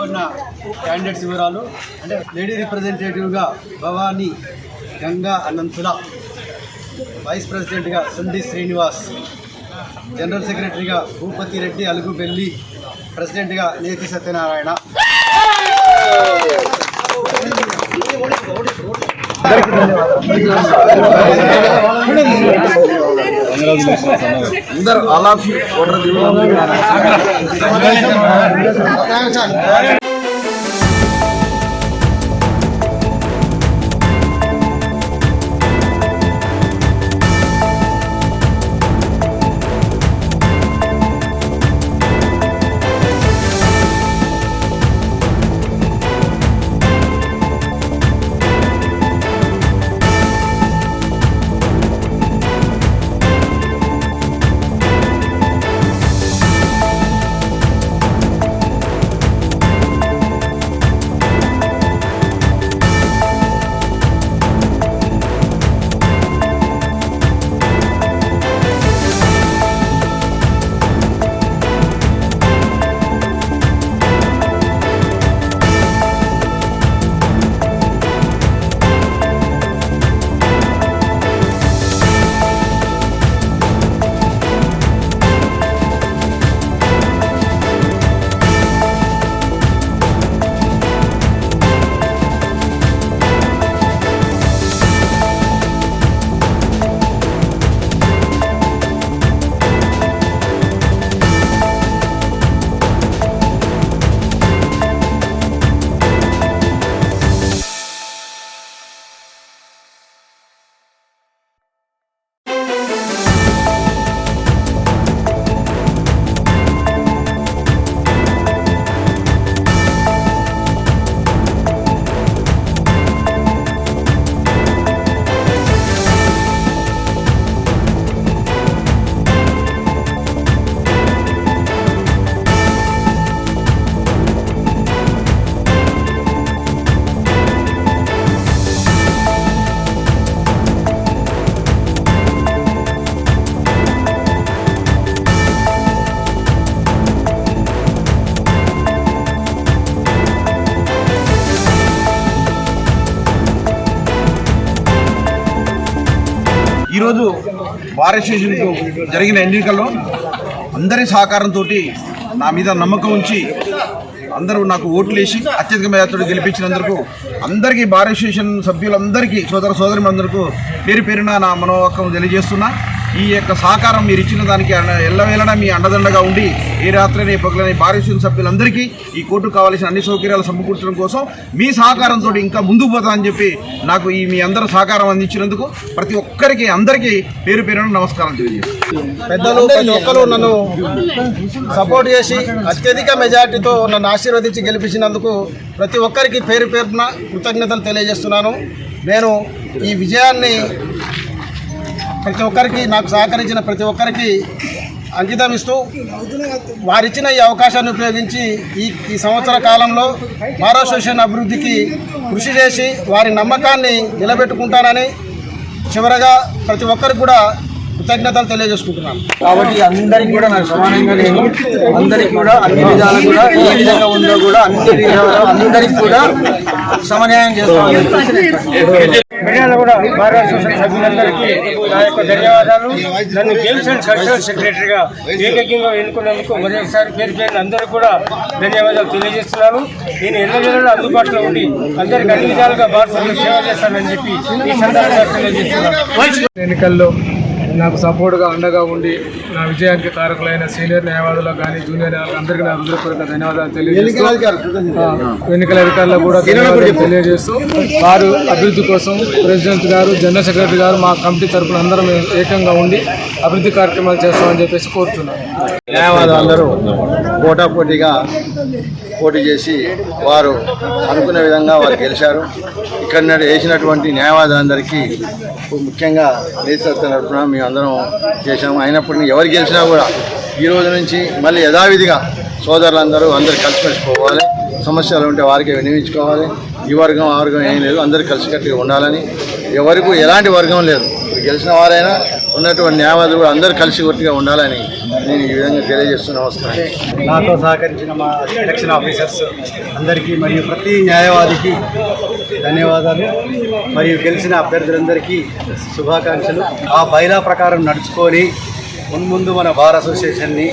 ఎన్నుకున్న క్యాండిడేట్స్ వివరాలు అంటే లేడీ రిప్రజెంటేటివ్గా భవానీ గంగా అనంతుల, వైస్ ప్రెసిడెంట్గా సుండి శ్రీనివాస్, జనరల్ సెక్రటరీగా భూపతి రెడ్డి అలుగుబెల్లి, ప్రెసిడెంట్గా నేతి సత్యనారాయణ. అందరూ ఆల్ ఆఫ్ యూ ఈరోజు బార్ అసోసియేషన్కు జరిగిన ఎన్నికల్లో అందరి సహకారంతో నా మీద నమ్మకం ఉంచి అందరూ నాకు ఓట్లు వేసి అత్యధిక మెజార్టీతో గెలిపించినందుకు అందరికీ బార్ అసోసియేషన్ సభ్యులందరికీ సోదరులందరికీ పేరు పేరున నా మనోవాక్యం తెలియజేస్తున్నా. ఈ యొక్క సహకారం మీరు ఇచ్చిన దానికి ఎల్లవేళలా మీ అండదండగా ఉండి ఏ రాత్రిని పగలని బార్ అసోసియేషన్ సభ్యులందరికీ ఈ కోర్టుకు కావాల్సిన అన్ని సౌకర్యాలు సమకూర్చడం కోసం మీ సహకారంతో ఇంకా ముందుకు పోతామని చెప్పి నాకు మీ అందరూ సహకారం అందించినందుకు ప్రతి ఒక్కరికి అందరికీ పేరు పేరున నమస్కారం తెలియజేస్తాను. పెద్దలు ప్రతి ఒక్కరు నన్ను సపోర్ట్ చేసి అత్యధిక మెజార్టీతో నన్ను ఆశీర్వదించి గెలిపించినందుకు ప్రతి ఒక్కరికి పేరు పేరున కృతజ్ఞతలు తెలియజేస్తున్నాను. నేను ఈ విజయాన్ని ప్రతి ఒక్కరికి, నాకు సహకరించిన ప్రతి ఒక్కరికి అంకితం ఇస్తూ వారిచ్చిన ఈ అవకాశాన్ని ఉపయోగించి ఈ సంవత్సర కాలంలో బార్ అసోసియేషన్ అభివృద్ధికి కృషి చేసి వారి నమ్మకాన్ని నిలబెట్టుకుంటానని చివరగా ప్రతి ఒక్కరికి కూడా కృతజ్ఞతలు తెలియజేసుకుంటున్నాను. కాబట్టి అందరికీ కూడా నాకు సమానంగా నేను అందరికీ కూడా అన్ని విధాలు కూడా ఏ విధంగా ఉందో కూడా అన్ని విధాలు అందరికీ కూడా సమన్యాయం చేస్తాను. మిర్యాల కూడా బార్ అసోసియేషన్ సభ్యులందరికీ నా యొక్క ధన్యవాదాలు. నన్ను గేమ్స్ అండ్ కల్చరల్ సెక్రటరీగా ఏకైకంగా ఎన్నుకున్నందుకు మరొకసారి పేరు పేరున అందరికీ కూడా ధన్యవాదాలు తెలియజేస్తున్నాను. నేను ఎల్లవేళలా అందుబాటులో ఉండి అందరికీ అన్ని విధాలుగా బార్ సభ్యులు సేవ చేస్తానని చెప్పి ఈ సందర్భంగా తెలియజేస్తున్నాను. ఎన్నికల్లో నాకు సపోర్ట్గా అండగా ఉండి నా విజయానికి కారకులైన సీనియర్ న్యాయవాదులకు కానీ జూనియర్ న్యాయవాదులకు అందరికీ నా హృదయపూర్వక ధన్యవాదాలు తెలియజేస్తూ ఎన్నికల అధికారులకు కూడా తెలియజేస్తూ వారు అభివృద్ధి కోసం ప్రెసిడెంట్ గారు, జనరల్ సెక్రటరీ గారు, మా కమిటీ తరఫున అందరం ఏకంగా ఉండి అభివృద్ధి కార్యక్రమాలు చేస్తామని చెప్పేసి కోరుతున్నాను. న్యాయవాదులు అందరూ పోటాపోటీగా పోటీ చేసి వారు అనుకున్న విధంగా వారు గెలిచారు. ఇక్కడ వేసినటువంటి న్యాయవాదులందరికీ ముఖ్యంగా నేతృత్వ తరఫున మేము అందరం చేశాము. అయినప్పటికీ ఎవరు గెలిచినా కూడా ఈ రోజు నుంచి మళ్ళీ యథావిధిగా సోదరులందరూ అందరూ కలిసిమెలిసిపోవాలి. సమస్యలు ఉంటే వారికి వినియోగించుకోవాలి. ఈ వర్గం ఆ వర్గం ఏం లేదు, అందరూ కలిసికట్టుగా ఉండాలని. ఎవరికి ఎలాంటి వర్గం లేదు. గెలిచిన వారైనా ఉన్నటువంటి న్యాయవాదులు కూడా అందరూ కలిసికట్టుగా ఉండాలని నేను ఈ విధంగా తెలియజేస్తూ నమస్కారం. నాతో సహకరించిన మా ఎలక్షన్ ఆఫీసర్స్ అందరికీ మరియు ప్రతి న్యాయవాదికి ధన్యవాదాలు. మరియు గెలిచిన అభ్యర్థులందరికీ శుభాకాంక్షలు. ఆ బైలా ప్రకారం నడుచుకొని మున్ముందు మన బార్ అసోసియేషన్ని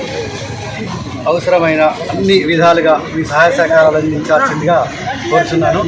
అవసరమైన అన్ని విధాలుగా మీ సహాయ సహకారాలు అందించాల్సిందిగా కోరుతున్నాను.